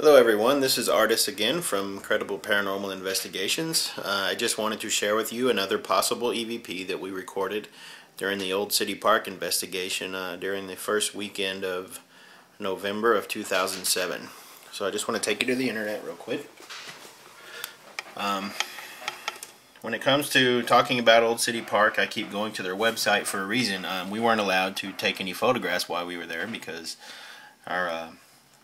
Hello everyone, this is Ardis again from Credible Paranormal Investigations. I just wanted to share with you another possible EVP that we recorded during the Old City Park investigation during the first weekend of November of 2007. So I just want to take you to the internet real quick. When it comes to talking about Old City Park, I keep going to their website for a reason. We weren't allowed to take any photographs while we were there because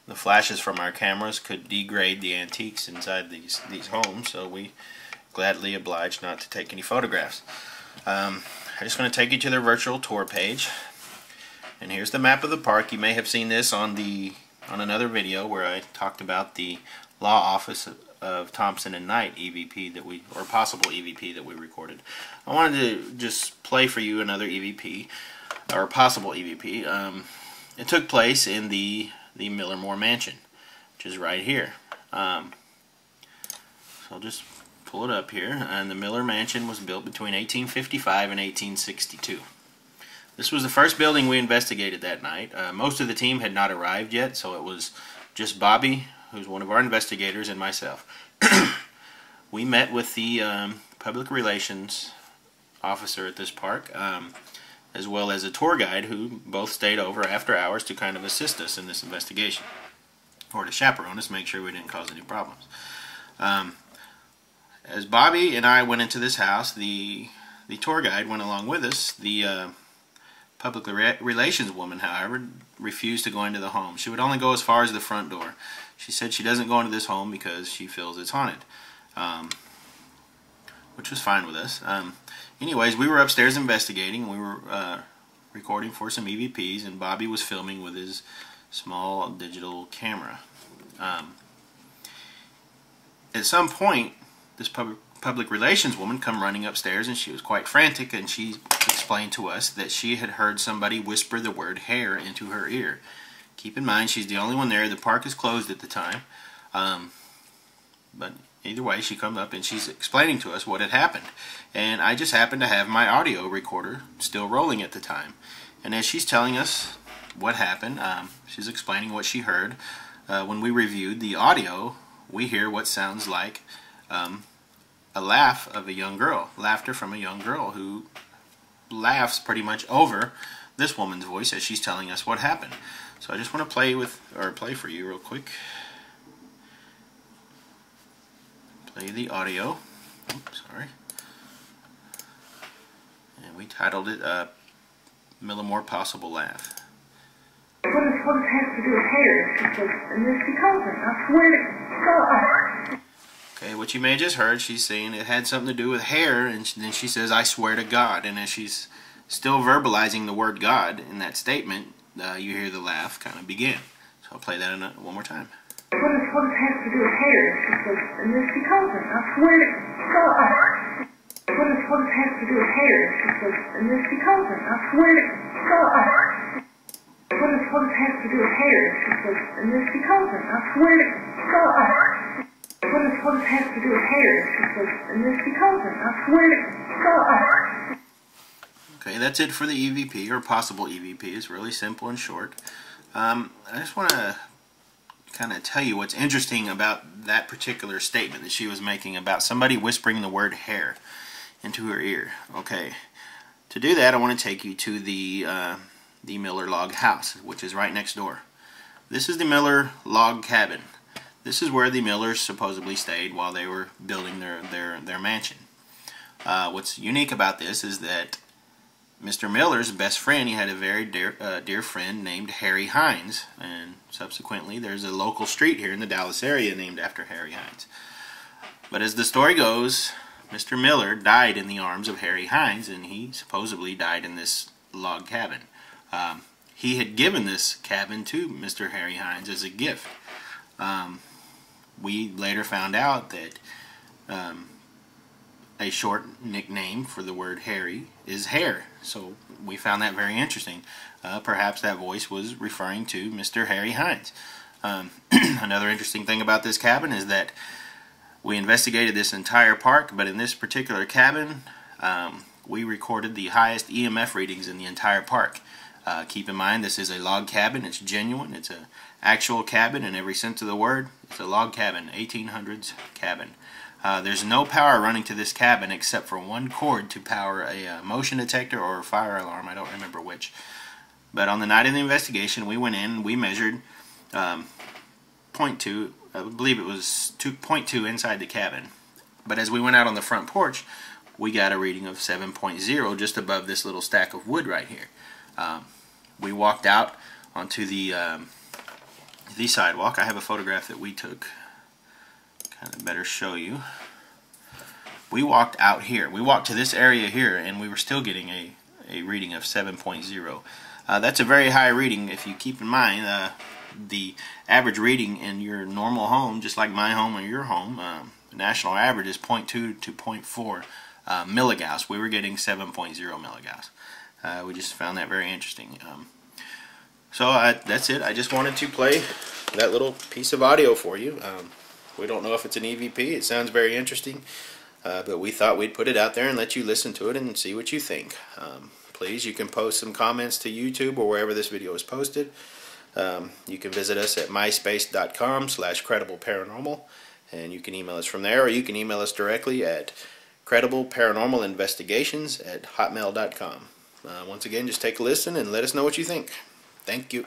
the flashes from our cameras could degrade the antiques inside these homes, so we gladly obliged not to take any photographs. I just want to take you to their virtual tour page, and here's the map of the park. You may have seen this on another video where I talked about the law office of Thompson and Knight EVP or possible EVP that we recorded. I wanted to just play for you another EVP or possible EVP. It took place in the Millermore mansion, which is right here. So I'll just pull it up here. And the Miller mansion was built between 1855 and 1862. This was the first building we investigated that night. Most of the team had not arrived yet, so it was just Bobby, who's one of our investigators, and myself. We met with the public relations officer at this park, as well as a tour guide who both stayed over after hours to kind of assist us in this investigation, or to chaperone us, make sure we didn't cause any problems. As Bobby and I went into this house, the tour guide went along with us. The public relations woman, however, refused to go into the home. She would only go as far as the front door. She said she doesn't go into this home because she feels it's haunted, which was fine with us. Anyways, we were upstairs investigating. We were recording for some EVPs, and Bobby was filming with his small digital camera. At some point, this public relations woman come running upstairs, and she was quite frantic, and she explained to us that she had heard somebody whisper the word hair into her ear. Keep in mind, she's the only one there. The park is closed at the time. But either way, she comes up and she's explaining to us what had happened. And I just happened to have my audio recorder still rolling at the time. And as she's telling us what happened, she's explaining what she heard. When we reviewed the audio, we hear what sounds like a laugh of a young girl. Laughter from a young girl who laughs pretty much over this woman's voice as she's telling us what happened. So I just want to play for you real quick. Play the audio. Oops, sorry. And we titled it Millermore Possible Laugh. What does it have to do with hair? She says, and then she calls me. I swear to God. Okay, what you may have just heard, she's saying it had something to do with hair, and then she says, I swear to God. And as she's still verbalizing the word God in that statement, you hear the laugh kind of begin. So I'll play that one more time. What does it have to do with hair? She says, and then she calls me. I swear to God. What does it have to do with hair? She says, and then she calls me. I swear to God. What does it have to do with hair? She says, and then she calls me. I swear to God. What does it have to do with hair? She says, and then she calls me. I swear to God. Okay, that's it for the EVP, or possible EVP. It's really simple and short. I just want to kind of tell you what's interesting about that particular statement that she was making about somebody whispering the word hair into her ear. Okay, to do that, I want to take you to the Miller log house, which is right next door. This is the Miller log cabin. This is where the Millers supposedly stayed while they were building their mansion. What's unique about this is that Mr. Miller's best friend, he had a very dear friend named Harry Hines, and subsequently there's a local street here in the Dallas area named after Harry Hines. But as the story goes, Mr. Miller died in the arms of Harry Hines, and he supposedly died in this log cabin. He had given this cabin to Mr. Harry Hines as a gift. We later found out that a short nickname for the word Harry is Hair. So we found that very interesting. Perhaps that voice was referring to Mr. Harry Hines. Another interesting thing about this cabin is that we investigated this entire park, but in this particular cabin, we recorded the highest EMF readings in the entire park. Keep in mind, this is a log cabin. It's genuine. It's an actual cabin in every sense of the word. It's a log cabin, 1800s cabin. There's no power running to this cabin except for one cord to power a motion detector or a fire alarm. I don't remember which. But on the night of the investigation, we went in, we measured 0.2, I believe it was 2.2 inside the cabin. But as we went out on the front porch, we got a reading of 7.0 just above this little stack of wood right here. We walked out onto the sidewalk. I have a photograph that we took. Kind of better show you. We walked out here. We walked to this area here, and we were still getting a reading of 7.0. That's a very high reading if you keep in mind the average reading in your normal home, just like my home or your home. The national average is 0.2 to 0.4 milligauss. We were getting 7.0 milligauss. We just found that very interesting. So that's it. I just wanted to play that little piece of audio for you. We don't know if it's an EVP. It sounds very interesting, but we thought we'd put it out there and let you listen to it and see what you think. Please, you can post some comments to YouTube or wherever this video is posted. You can visit us at myspace.com/Credible Paranormal, and you can email us from there, or you can email us directly at credibleparanormalinvestigations@hotmail.com. Once again, just take a listen and let us know what you think. Thank you.